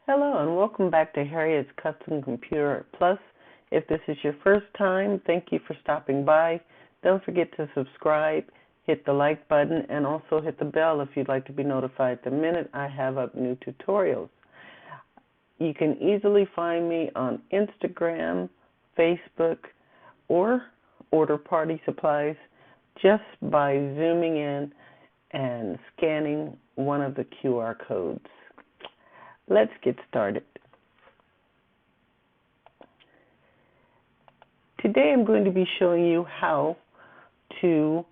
Hello and welcome back to Harriet's Custom Computer Plus. If this is your first time, thank you for stopping by. Don't forget to subscribe, hit the like button, and also hit the bell if you'd like to be notified the minute I have up new tutorials. You can easily find me on Instagram, Facebook, or order party supplies just by zooming in and scanning one of the QR codes. Let's get started. Today I'm going to be showing you how to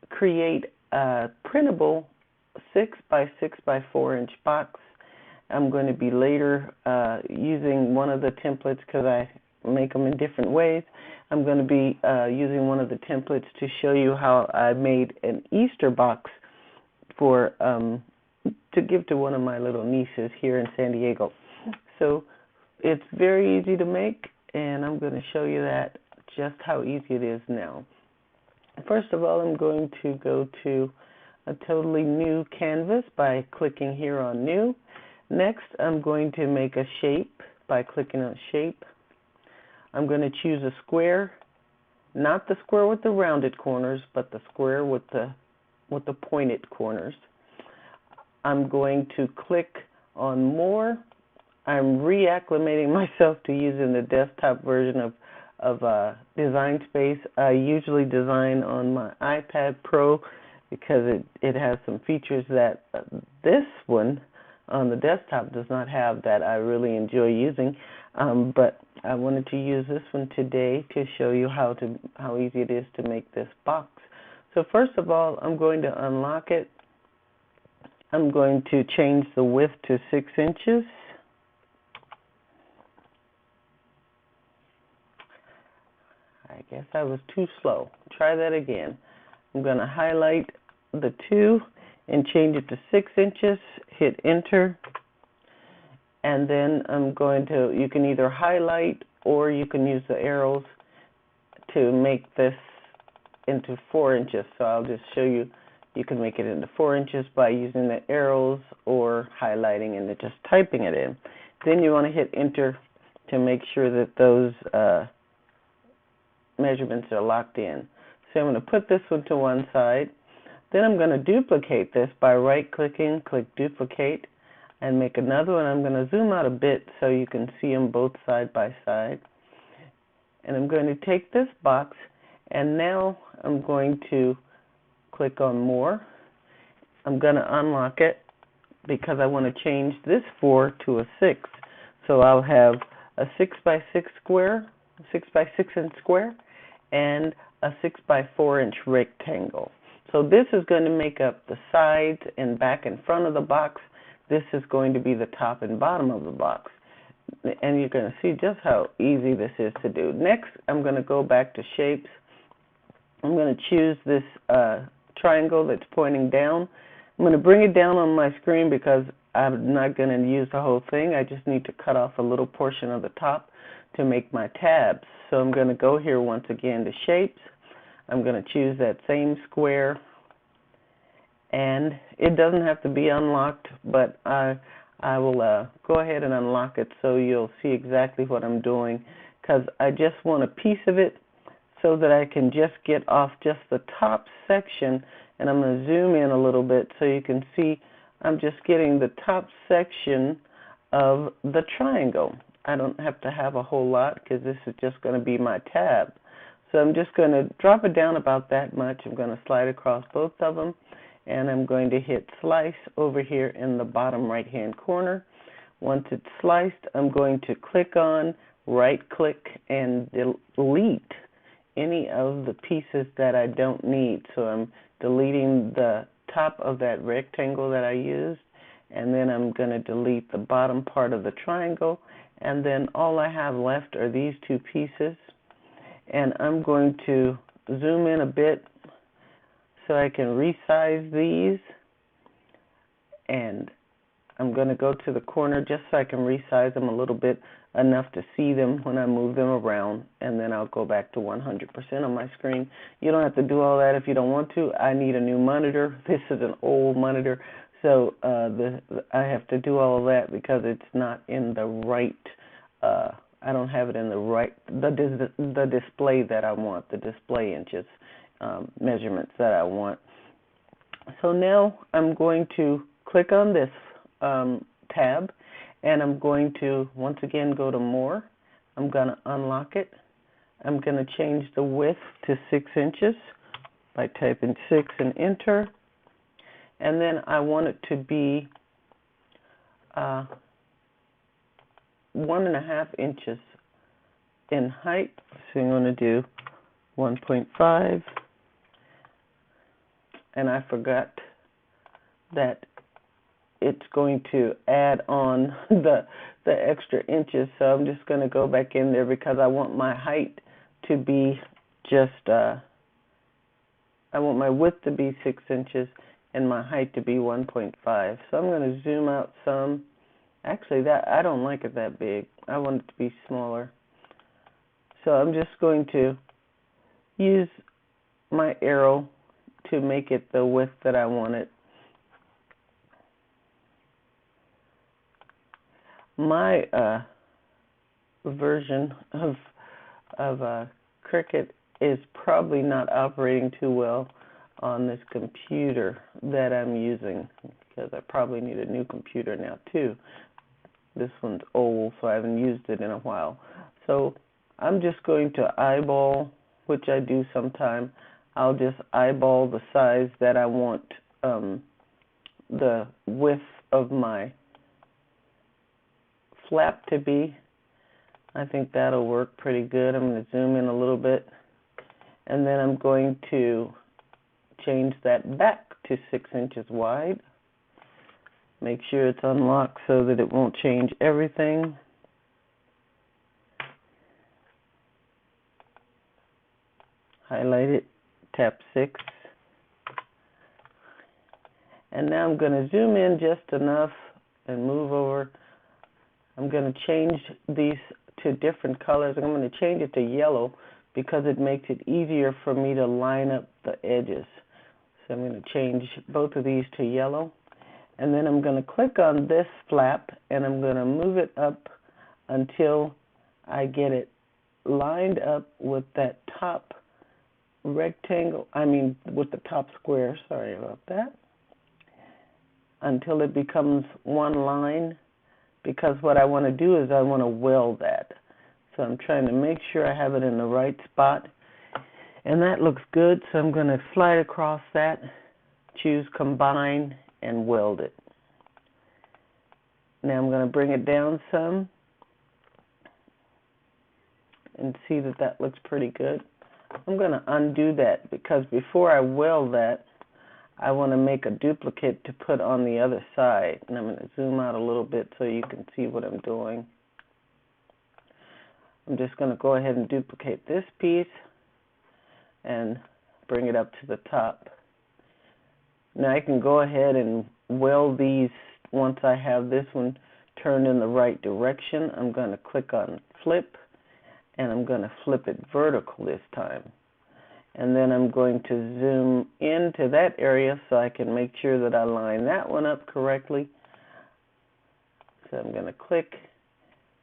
create a printable 6 by 6 by 4 inch box. I'm going to be later using one of the templates because I make them in different ways. I'm going to be using one of the templates to show you how I made an Easter box for to give to one of my little nieces here in San Diego. So it's very easy to make, and I'm going to show you that just how easy it is now. First of all, I'm going to go to a totally new canvas by clicking here on New. Next, I'm going to make a shape by clicking on Shape. I'm going to choose a square, not the square with the rounded corners, but the square with the pointed corners. I'm going to click on More. I'm reacclimating myself to using the desktop version of Design Space. I usually design on my iPad Pro because it has some features that this one on the desktop does not have that I really enjoy using. But I wanted to use this one today to show you how easy it is to make this box. So first of all, I'm going to unlock it. I'm going to change the width to 6 inches. I guess I was too slow. Try that again. I'm going to highlight the 2 and change it to 6 inches. Hit Enter. And then I'm going to, you can either highlight or you can use the arrows to make this into 4 inches. So I'll just show you. You can make it into 4 inches by using the arrows or highlighting and just typing it in. Then you want to hit Enter to make sure that those measurements are locked in. So I'm going to put this one to one side. Then I'm going to duplicate this by right-clicking, click Duplicate, and make another one. I'm going to zoom out a bit so you can see them both side by side. And I'm going to take this box, and now I'm going to click on More. I'm going to unlock it because I want to change this 4 to a 6. So I'll have a 6 by 6 square, 6 by 6 inch square, and a 6 by 4 inch rectangle. So this is going to make up the sides and back and front of the box. This is going to be the top and bottom of the box. And you're going to see just how easy this is to do. Next, I'm going to go back to Shapes. I'm going to choose this triangle that's pointing down. I'm going to bring it down on my screen because I'm not going to use the whole thing. I just need to cut off a little portion of the top to make my tabs. So I'm going to go here once again to Shapes. I'm going to choose that same square, and it doesn't have to be unlocked, but I will go ahead and unlock it so you'll see exactly what I'm doing, because I just want a piece of it so that I can just get off just the top section. And I'm going to zoom in a little bit so you can see I'm just getting the top section of the triangle. I don't have to have a whole lot because this is just going to be my tab. So I'm just going to drop it down about that much. I'm going to slide across both of them, and I'm going to hit Slice over here in the bottom right hand corner. Once it's sliced, I'm going to click on, right click, and delete any of the pieces that I don't need. So I'm deleting the top of that rectangle that I used, and then I'm going to delete the bottom part of the triangle, and then all I have left are these 2 pieces. And I'm going to zoom in a bit so I can resize these, and I'm going to go to the corner just so I can resize them a little bit, enough to see them when I move them around, and then I'll go back to 100% on my screen. You don't have to do all that if you don't want to. I need a new monitor. This is an old monitor, so So I have to do all of that because it's not in the right, I don't have it in the right, the display that I want, the display inches, measurements that I want. So now I'm going to click on this tab, and I'm going to once again go to More. I'm going to unlock it. I'm going to change the width to 6 inches by typing 6 and enter. And then I want it to be 1.5 inches in height. So I'm going to do 1.5. And I forgot that it's going to add on the extra inches. So I'm just going to go back in there because I want my height to be just, I want my width to be 6 inches and my height to be 1.5. So I'm going to zoom out some. Actually, that I don't like it that big. I want it to be smaller. So I'm just going to use my arrow to make it the width that I want it. My version of Cricut is probably not operating too well on this computer that I'm using, because I probably need a new computer now too. This one's old, so I haven't used it in a while. So I'm just going to eyeball, which I do sometime. I'll just eyeball the size that I want the width of my flap to be. I think that'll work pretty good. I'm going to zoom in a little bit, and then I'm going to change that back to 6 inches wide. Make sure it's unlocked so that it won't change everything. Highlight it, tap 6. And now I'm going to zoom in just enough and move over. I'm going to change these to different colors. I'm going to change it to yellow because it makes it easier for me to line up the edges. So I'm going to change both of these to yellow. And then I'm going to click on this flap, and I'm going to move it up until I get it lined up with that top rectangle, with the top square, sorry about that, until it becomes one line, because what I want to do is I want to weld that. So I'm trying to make sure I have it in the right spot, and that looks good, so I'm going to slide across that, choose Combine, and weld it. Now I'm going to bring it down some and see that that looks pretty good. I'm going to undo that because before I weld that, I want to make a duplicate to put on the other side. And I'm going to zoom out a little bit so you can see what I'm doing. I'm just going to go ahead and duplicate this piece and bring it up to the top. Now I can go ahead and weld these once I have this one turned in the right direction. I'm going to click on Flip, and I'm going to flip it vertical this time. And then I'm going to zoom into that area so I can make sure that I line that one up correctly. So I'm going to click,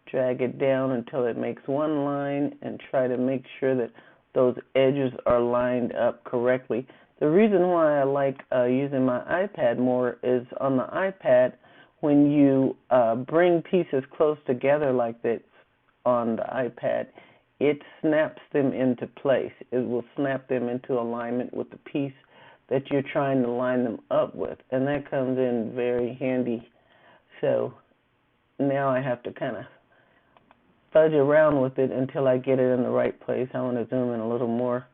drag it down until it makes one line, and try to make sure that those edges are lined up correctly. The reason why I like using my iPad more is on the iPad, when you bring pieces close together like this on the iPad, it snaps them into place. It will snap them into alignment with the piece that you're trying to line them up with, and that comes in very handy. So now I have to kind of fudge around with it until I get it in the right place. I want to zoom in a little more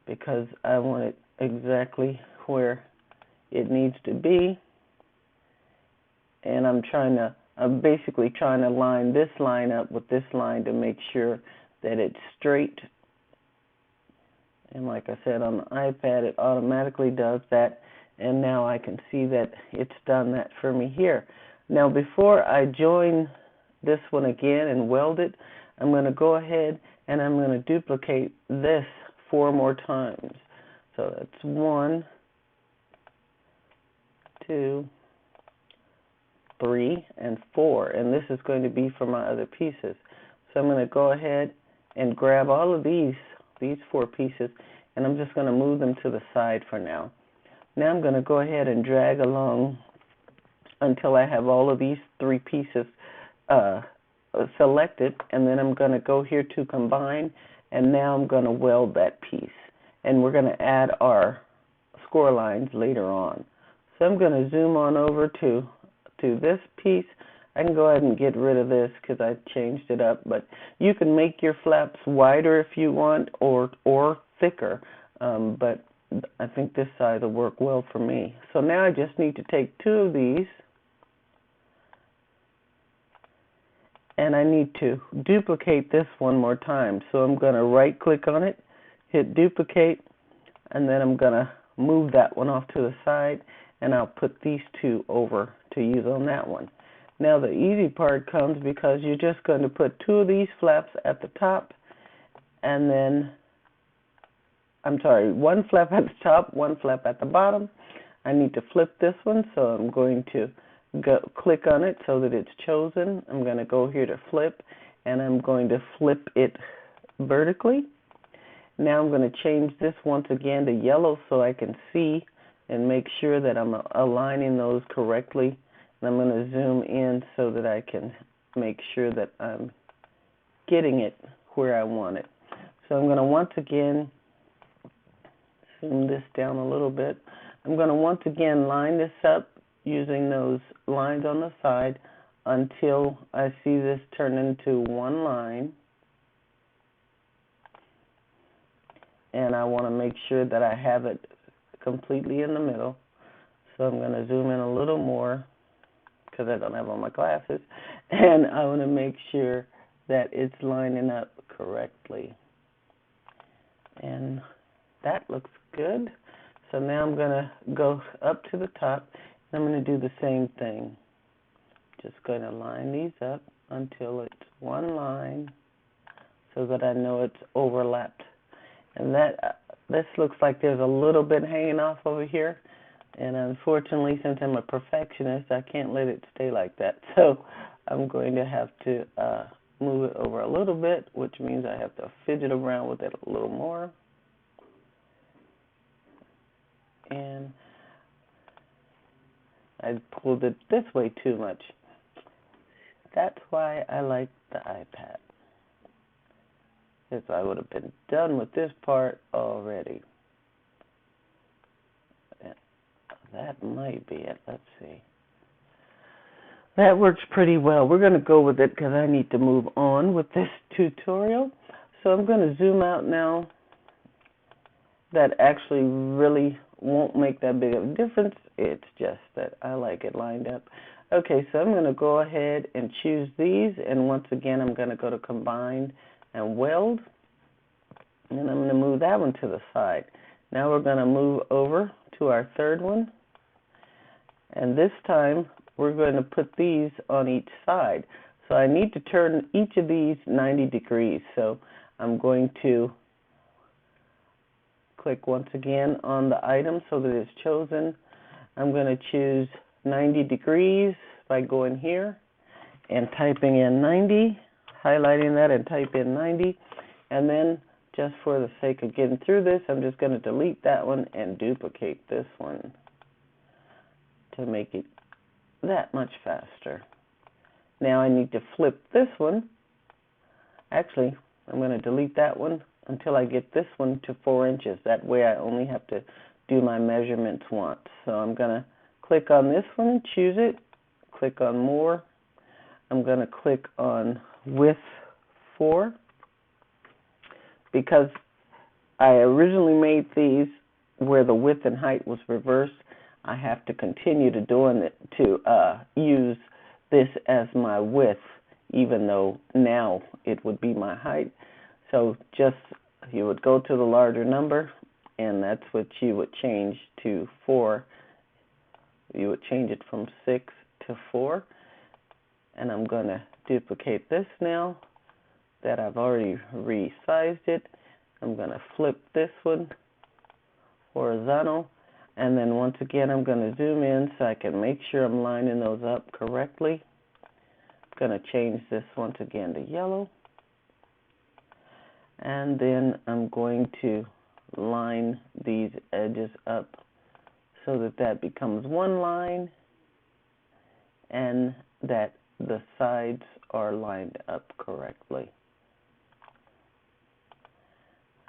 because I want it exactly where it needs to be, and I'm basically trying to line this line up with this line to make sure that it's straight. And like I said, on the iPad it automatically does that, and now I can see that it's done that for me here. Now before I join this one again and weld it, I'm going to go ahead and I'm going to duplicate this 4 more times. So that's 1, 2, 3 and 4, and this is going to be for my other pieces. So I'm going to go ahead and grab all of these 4 pieces, and I'm just going to move them to the side for now. Now I'm going to go ahead and drag along until I have all of these 3 pieces selected, and then I'm going to go here to combine, and now I'm going to weld that piece, and we're going to add our score lines later on. So I'm going to zoom on over to this piece. I can go ahead and get rid of this because I changed it up, but you can make your flaps wider if you want, or thicker, but I think this side will work well for me. So now I just need to take 2 of these, and I need to duplicate this one more time. So I'm going to right click on it, hit duplicate, and then I'm going to move that one off to the side, and I'll put these 2 over to use on that one. Now the easy part comes because you're just going to put 2 of these flaps at the top, and then, I'm sorry, 1 flap at the top, 1 flap at the bottom. I need to flip this one, so I'm going to click on it so that it's chosen. I'm going to go here to flip, and I'm going to flip it vertically. Now I'm going to change this once again to yellow so I can see and make sure that I'm aligning those correctly. And I'm going to zoom in so that I can make sure that I'm getting it where I want it. So I'm going to once again zoom this down a little bit. I'm going to once again line this up using those lines on the side until I see this turn into one line. And I want to make sure that I have it completely in the middle. So I'm going to zoom in a little more because I don't have on my glasses. And I want to make sure that it's lining up correctly. And that looks good. So now I'm going to go up to the top, and I'm going to do the same thing. Just going to line these up until it's one line so that I know it's overlapped. And this looks like there's a little bit hanging off over here. And unfortunately, since I'm a perfectionist, I can't let it stay like that. So I'm going to have to move it over a little bit, which means I have to fidget around with it a little more. And I pulled it this way too much. That's why I like the iPad. Because I would have been done with this part already. That might be it. Let's see. That works pretty well. We're going to go with it because I need to move on with this tutorial. So I'm going to zoom out now. That actually really won't make that big of a difference. It's just that I like it lined up. Okay, so I'm going to go ahead and choose these, and once again I'm going to go to Combine and Weld, and I'm going to move that one to the side. Now we're going to move over to our third one, and this time we're going to put these on each side. So I need to turn each of these 90 degrees, so I'm going to click once again on the item so that it's chosen. I'm going to choose 90 degrees by going here and typing in 90, highlighting that and type in 90, and then just for the sake of getting through this, I'm just going to delete that one and duplicate this one to make it that much faster. Now I need to flip this one. Actually, I'm going to delete that one until I get this one to 4 inches. That way I only have to do my measurements once. So I'm going to click on this one and choose it. Click on More. I'm going to click on Width 4. Because I originally made these where the width and height was reversed, I have to continue to doing it to use this as my width, even though now it would be my height. So just you would go to the larger number, and that's what you would change to 4. You would change it from 6 to 4. And I'm going to duplicate this now that I've already resized it. I'm going to flip this one horizontal. And then once again, I'm going to zoom in so I can make sure I'm lining those up correctly. I'm going to change this once again to yellow. And then I'm going to line these edges up so that that becomes one line and that the sides are lined up correctly.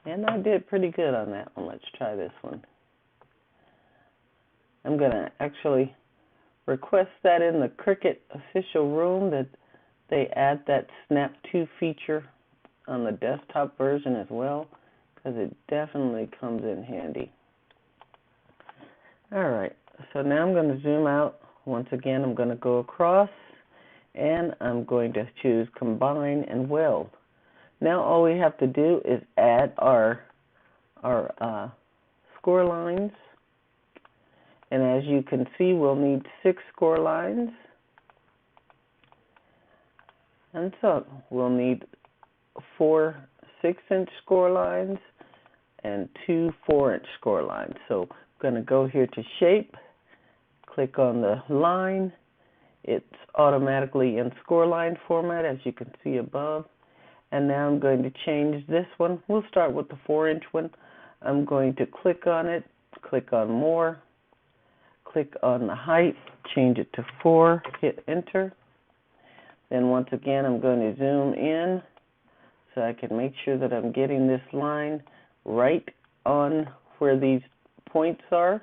And I did pretty good on that one. Let's try this one. I'm going to actually request that in the Cricut official room that they add that Snap to feature on the desktop version as well, because it definitely comes in handy. Alright, so now I'm going to zoom out. Once again, I'm going to go across and I'm going to choose Combine and Weld. Now all we have to do is add our score lines. And as you can see, we'll need 6 score lines. And so we'll need 4 6-inch score lines and 2 4-inch score lines. So I'm going to go here to Shape, click on the line. It's automatically in score line format, as you can see above. And now I'm going to change this one. We'll start with the 4-inch one. I'm going to click on it, click on More, click on the height, change it to 4, hit Enter. Then once again, I'm going to zoom in so I can make sure that I'm getting this line right on where these points are,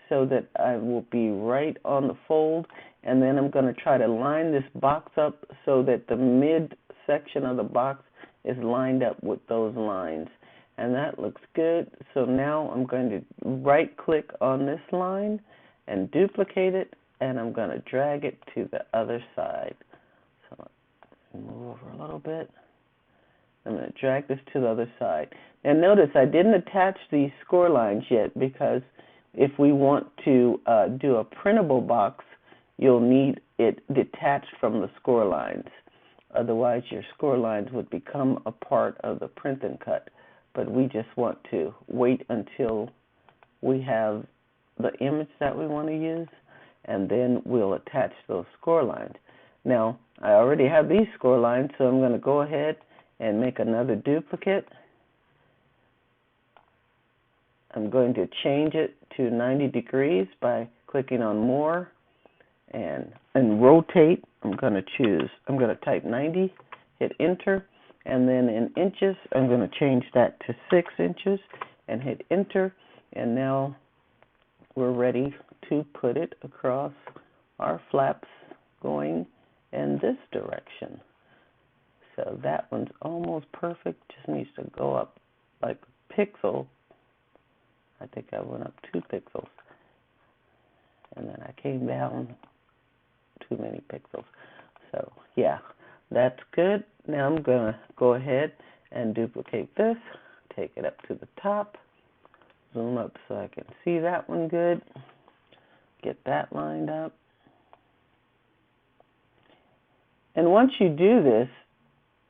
so that I will be right on the fold. And then I'm going to try to line this box up so that the mid section of the box is lined up with those lines. And that looks good. So now I'm going to right click on this line and duplicate it, and I'm going to drag it to the other side. So move over a little bit. I'm going to drag this to the other side. Now notice I didn't attach these score lines yet, because if we want to do a printable box, you'll need it detached from the score lines. Otherwise, your score lines would become a part of the print and cut. But we just want to wait until we have the image that we want to use, and then we'll attach those score lines. Now, I already have these score lines, so I'm going to go ahead and make another duplicate. I'm going to change it to 90 degrees by clicking on More and Rotate. I'm going to type 90, hit Enter, and then in inches, I'm going to change that to 6 inches and hit Enter, and now we're ready to put it across our flaps going in this direction. So that one's almost perfect, just needs to go up like a pixel. I think I went up 2 pixels, and then I came down too many pixels. So yeah, that's good. Now I'm going to go ahead and duplicate this, take it up to the top, zoom up so I can see that one good, get that lined up. And once you do this,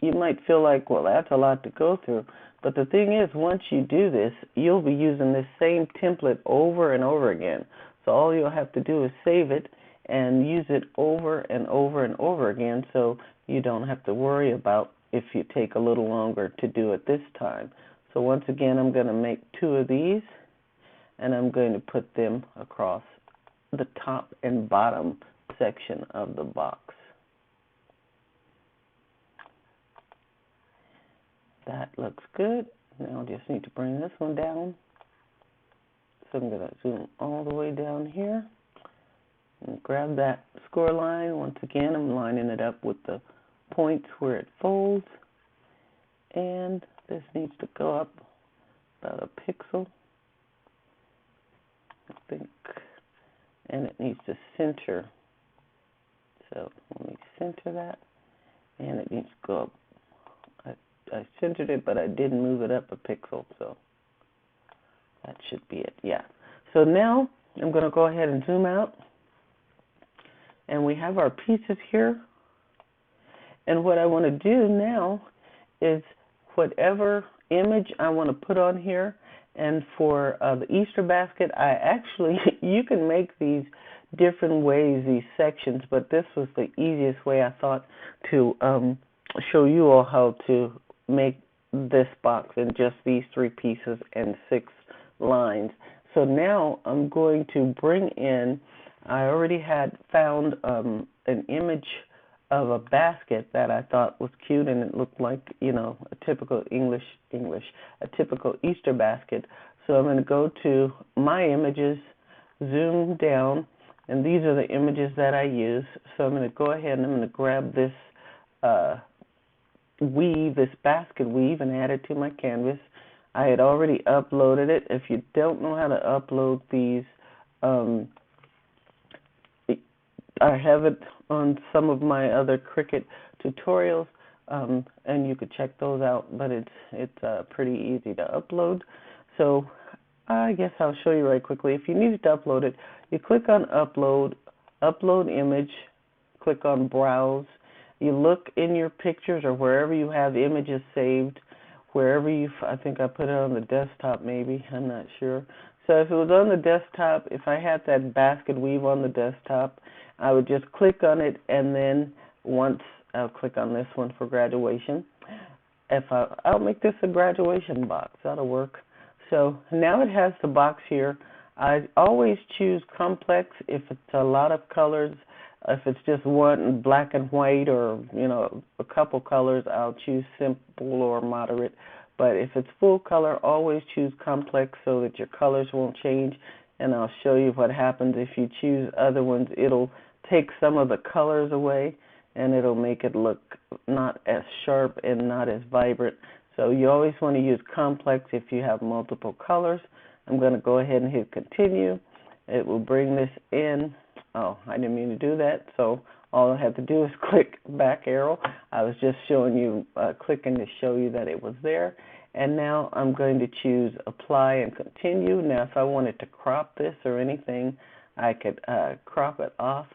you might feel like, well, that's a lot to go through. But the thing is, once you do this, you'll be using this same template over and over again. So all you'll have to do is save it and use it over and over and over again, so you don't have to worry about if you take a little longer to do it this time. So once again, I'm going to make 2 of these, and I'm going to put them across the top and bottom section of the box. That looks good. Now I just need to bring this one down. So I'm going to zoom all the way down here and grab that score line. Once again, I'm lining it up with the points where it folds. And this needs to go up about a pixel, I think. And it needs to center. So let me center that. And it needs to go up. I centered it, but I didn't move it up a pixel, so that should be it. Yeah. So now I'm going to go ahead and zoom out, and we have our pieces here. And what I want to do now is whatever image I want to put on here, And for the Easter basket, I actually, you can make these different ways, these sections, but this was the easiest way I thought to show you all how to make this box in just these 3 pieces and 6 lines. So now I'm going to bring in, I already had found an image of a basket that I thought was cute, and it looked like, you know, a typical a typical Easter basket. So I'm going to go to My Images, zoom down, and these are the images that I use. So I'm going to go ahead and I'm going to grab this weave, this basket weave, and add it to my canvas. I had already uploaded it. If you don't know how to upload these, I have it on some of my other Cricut tutorials, and you could check those out, but it's pretty easy to upload. So I guess I'll show you right quickly. If you needed to upload it, you click on Upload, Upload Image, click on Browse. You look in your pictures or wherever you have images saved, wherever I think I put it on the desktop maybe, I'm not sure. So if it was on the desktop, if I had that basket weave on the desktop, I would just click on it, and then once I'll click on this one for graduation. I'll make this a graduation box. That'll work. So now it has the box here. I always choose complex if it's a lot of colors. If it's just one black and white, or you know, a couple colors, I'll choose simple or moderate. But if it's full color, always choose complex so that your colors won't change. And I'll show you what happens if you choose other ones. It'll take some of the colors away, and it'll make it look not as sharp and not as vibrant. So you always want to use complex if you have multiple colors. I'm going to go ahead and hit continue. It will bring this in. Oh, I didn't mean to do that. So all I have to do is click back arrow. I was just showing you, clicking to show you that it was there. And now I'm going to choose apply and continue. Now if I wanted to crop this or anything, I could crop it off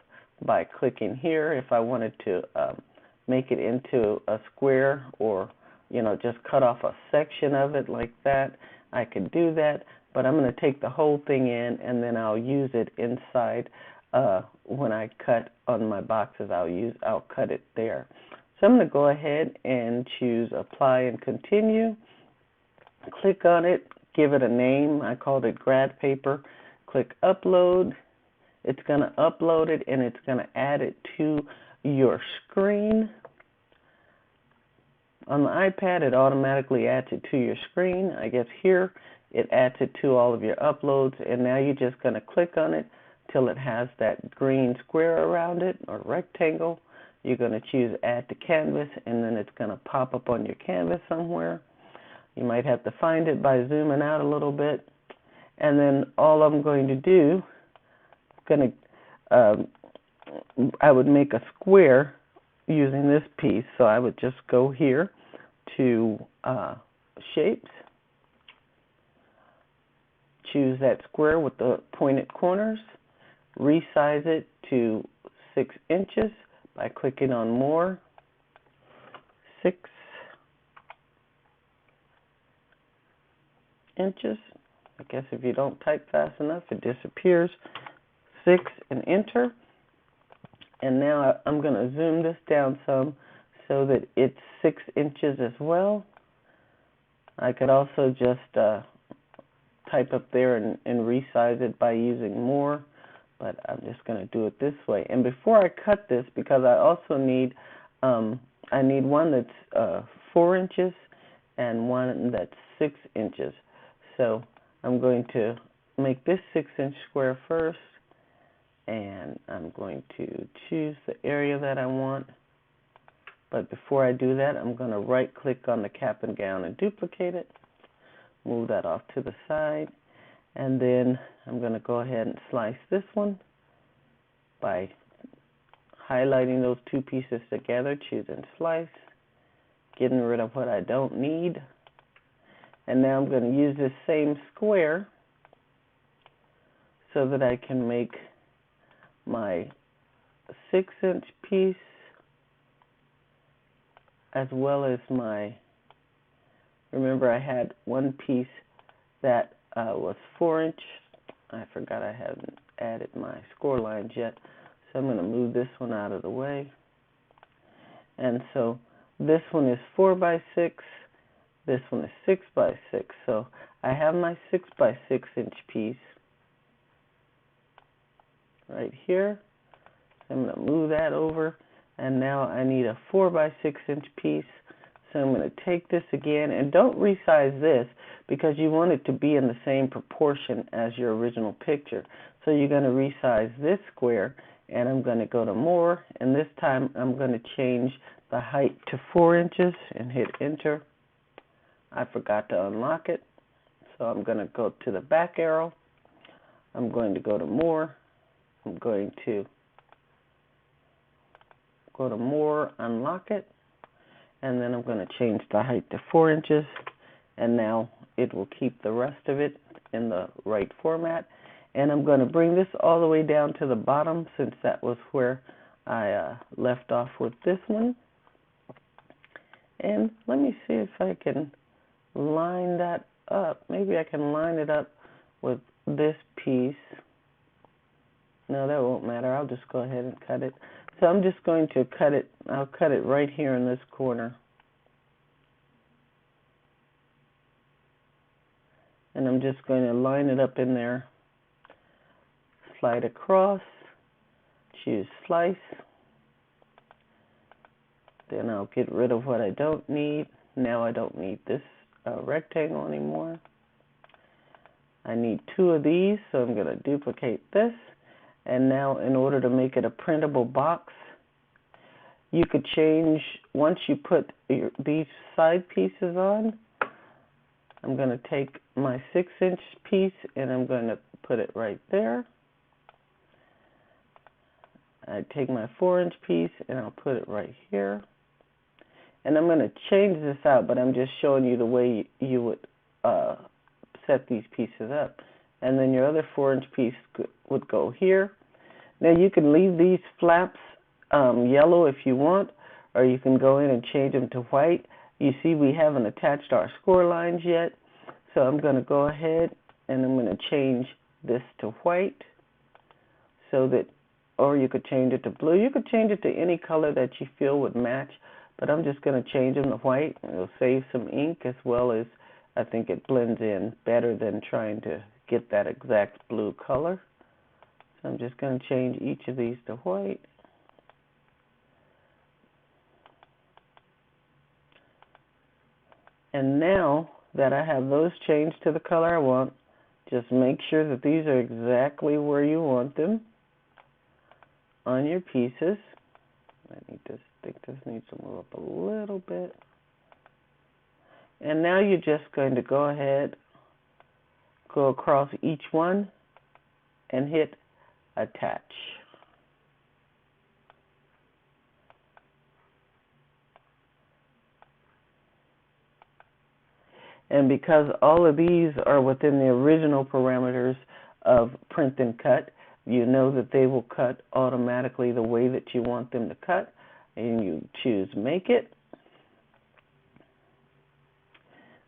by clicking here. If I wanted to make it into a square, or you know, just cut off a section of it like that, I could do that. But I'm going to take the whole thing in, and then I'll use it inside when I cut on my boxes. I'll cut it there. So I'm going to go ahead and choose apply and continue. Click on it, give it a name. I called it grad paper. Click upload. It's going to upload it, and it's going to add it to your screen. On the iPad, it automatically adds it to your screen. I guess here it adds it to all of your uploads, and now you're just going to click on it till it has that green square around it, or rectangle. You're going to choose add to canvas, and then it's going to pop up on your canvas somewhere. You might have to find it by zooming out a little bit. And then all I'm going to do, I would make a square using this piece. So I would just go here to shapes, choose that square with the pointed corners, resize it to 6 inches by clicking on more, 6 inches. I guess if you don't type fast enough, it disappears. 6 and enter. And now I'm going to zoom this down some so that it's 6 inches as well. I could also just type up there and resize it by using more, but I'm just going to do it this way. And before I cut this, because I also need I need one that's 4 inches and one that's 6 inches. So I'm going to make this 6-inch square first, and I'm going to choose the area that I want. But before I do that, I'm going to right click on the cap and gown and duplicate it, move that off to the side, and then I'm going to go ahead and slice this one by highlighting those 2 pieces together, choosing slice, getting rid of what I don't need. And now I'm going to use this same square so that I can make my 6-inch piece as well as my, remember I had one piece that was 4-inch. I forgot I hadn't added my score lines yet, so I'm going to move this one out of the way. And so this one is 4 by 6, this one is 6 by 6. So I have my 6 by 6 inch piece right here. I'm going to move that over, and now I need a 4 by 6 inch piece. So I'm going to take this again, and don't resize this because you want it to be in the same proportion as your original picture. So you're going to resize this square, and I'm going to go to more, and this time I'm going to change the height to 4 inches and hit enter. I forgot to unlock it, so I'm going to go to the back arrow. I'm going to go to more. I'm going to go to more, unlock it, and then I'm going to change the height to 4 inches, and now it will keep the rest of it in the right format. And I'm going to bring this all the way down to the bottom, since that was where I left off with this one. And let me see if I can line that up. Maybe I can line it up with this piece. No, that won't matter. I'll just go ahead and cut it. So I'm just going to cut it. I'll cut it right here in this corner. And I'm just going to line it up in there. Slide across. Choose slice. Then I'll get rid of what I don't need. Now I don't need this rectangle anymore. I need 2 of these, so I'm going to duplicate this. And now, in order to make it a printable box, you could change, once you put these side pieces on, I'm going to take my 6-inch piece and I'm going to put it right there. I take my 4-inch piece and I'll put it right here. And I'm going to change this out, but I'm just showing you the way you would set these pieces up. And then your other 4-inch piece would go here. Now you can leave these flaps yellow if you want, or you can go in and change them to white. You see we haven't attached our score lines yet, so I'm going to go ahead and I'm going to change this to white, so that, or you could change it to blue. You could change it to any color that you feel would match, but I'm just going to change them to white. It'll save some ink, as well as I think it blends in better than trying to get that exact blue color. So I'm just going to change each of these to white. And now that I have those changed to the color I want, just make sure that these are exactly where you want them on your pieces. I think this needs to move up a little bit. And now you're just going to go ahead, go across each one, and hit attach. And because all of these are within the original parameters of print and cut, you know that they will cut automatically the way that you want them to cut, and you choose make it.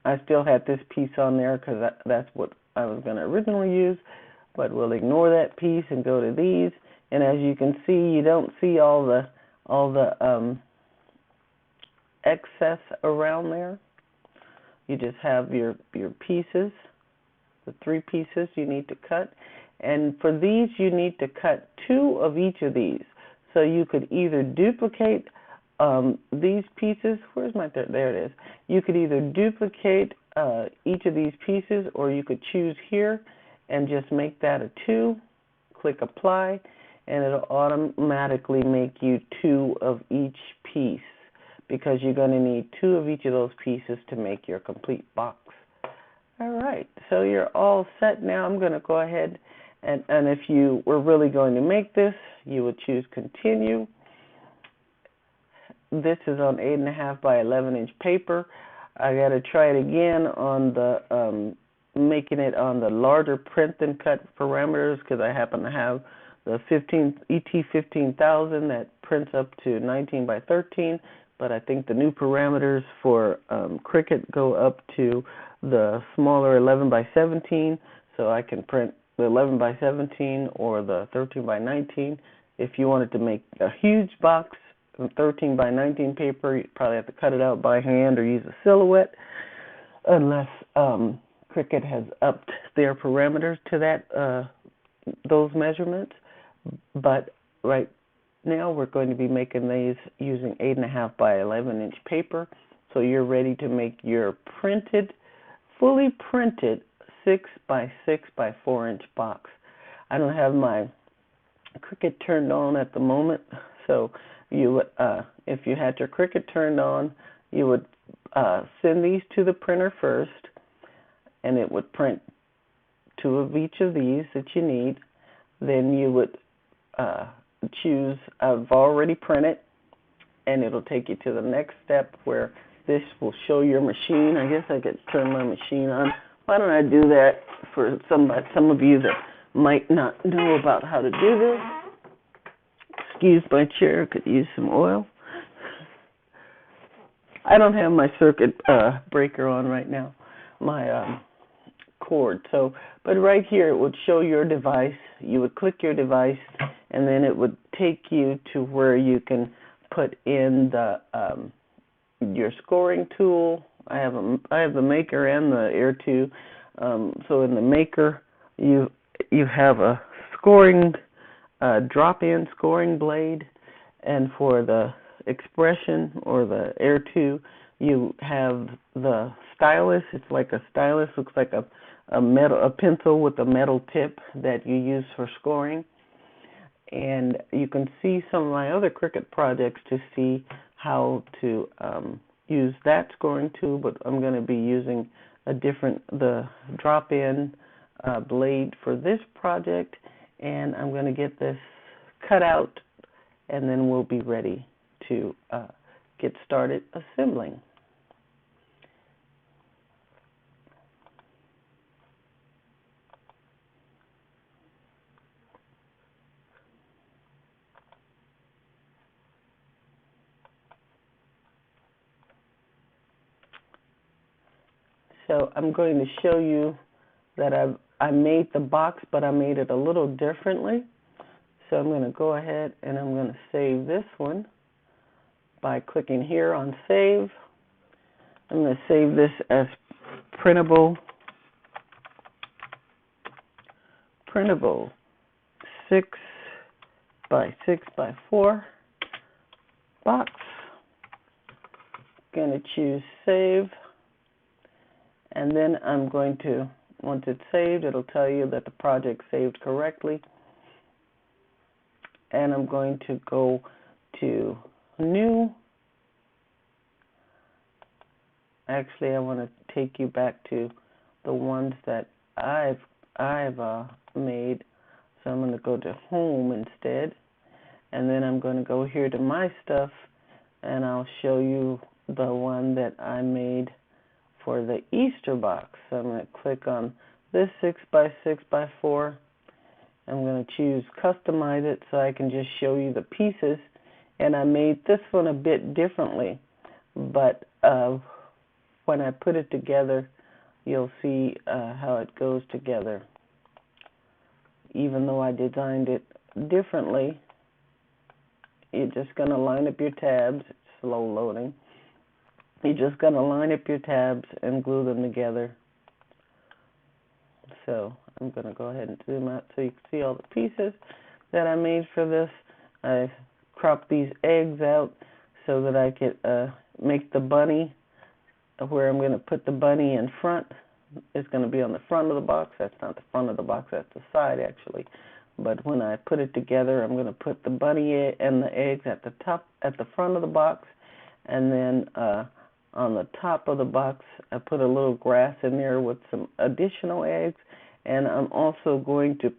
I still had this piece on there because that's what I was going to originally use, but we'll ignore that piece and go to these. And as you can see, you don't see all the excess around there. You just have your pieces, the 3 pieces you need to cut. And for these, you need to cut 2 of each of these. So you could either duplicate these pieces. Where's my third? There it is. You could either duplicate each of these pieces, or you could choose here and just make that a 2. Click apply, and it'll automatically make you 2 of each piece, because you're going to need 2 of each of those pieces to make your complete box. All right, so you're all set now. I'm going to go ahead and if you were really going to make this, you would choose continue. This is on 8.5 by 11-inch paper. I got to try it again on the making it on the larger print and cut parameters, because I happen to have the ET15000 that prints up to 19 by 13. But I think the new parameters for Cricut go up to the smaller 11 by 17, so I can print the 11 by 17 or the 13 by 19. If you wanted to make a huge box, 13 by 19 paper, you'd probably have to cut it out by hand or use a silhouette, unless Cricut has upped their parameters to that those measurements. But right now we're going to be making these using 8.5 by 11-inch paper. So you're ready to make your fully printed 6 by 6 by 4-inch box. I don't have my Cricut turned on at the moment, so you would, if you had your Cricut turned on, you would send these to the printer first, and it would print 2 of each of these that you need. Then you would choose I've already printed, and it'll take you to the next step where this will show your machine. I guess I could turn my machine on. Why don't I do that for some of you that might not know about how to do this? Excuse my chair, could use some oil. I don't have my circuit breaker on right now, my cord. But right here it would show your device. You would click your device, and then it would take you to where you can put in the your scoring tool. I have the Maker and the Air 2. So in the Maker, you have a scoring drop-in scoring blade, and for the Expression or the Air 2, you have the stylus. It's like a stylus, looks like a pencil with a metal tip that you use for scoring. And you can see some of my other Cricut projects to see how to use that scoring tool, but I'm going to be using the drop-in blade for this project, and I'm going to get this cut out, and then we'll be ready to get started assembling. So I'm going to show you that I made the box, but I made it a little differently. So I'm going to go ahead and I'm going to save this one by clicking here on Save. I'm going to save this as printable 6 by 6 by 4 box. Going to choose Save. And then I'm going to, once it's saved, it'll tell you that the project saved correctly. And I'm going to go to New. Actually, I want to take you back to the ones that I've made. So I'm going to go to Home instead. And then I'm going to go here to My Stuff, and I'll show you the one that I made for the Easter box. So I'm going to click on this 6 by 6 by 4. I'm going to choose Customize It so I can just show you the pieces. And I made this one a bit differently, but when I put it together, you'll see how it goes together. Even though I designed it differently, you're just going to line up your tabs. It's slow loading. You're just going to line up your tabs and glue them together. So I'm going to go ahead and zoom out so you can see all the pieces that I made for this. I cropped these eggs out so that I could make the bunny, where I'm going to put the bunny in front. It's going to be on the front of the box. That's not the front of the box, that's the side actually. But when I put it together, I'm going to put the bunny and the eggs at the top, at the front of the box, and then on the top of the box, I put a little grass in there with some additional eggs, and I'm also going to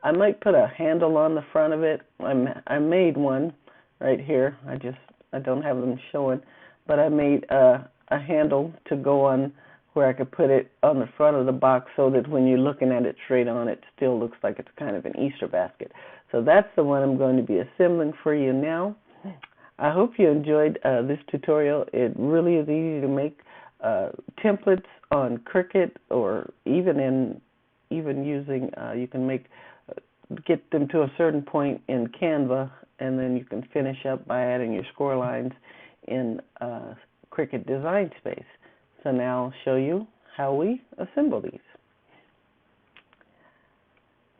I might put a handle on the front of it. I made one right here. I don't have them showing, but I made a handle to go on where I could put it on the front of the box so that when you're looking at it straight on, it still looks like it's kind of an Easter basket. So that's the one I'm going to be assembling for you now. I hope you enjoyed this tutorial. It really is easy to make. templates on Cricut, or even using you can get them to a certain point in Canva, and then you can finish up by adding your score lines in Cricut Design Space. So now I'll show you how we assemble these.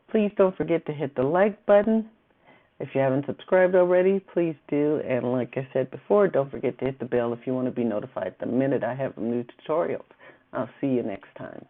Please don't forget to hit the like button. If you haven't subscribed already, please do. And like I said before, don't forget to hit the bell if you want to be notified the minute I have new tutorials. I'll see you next time.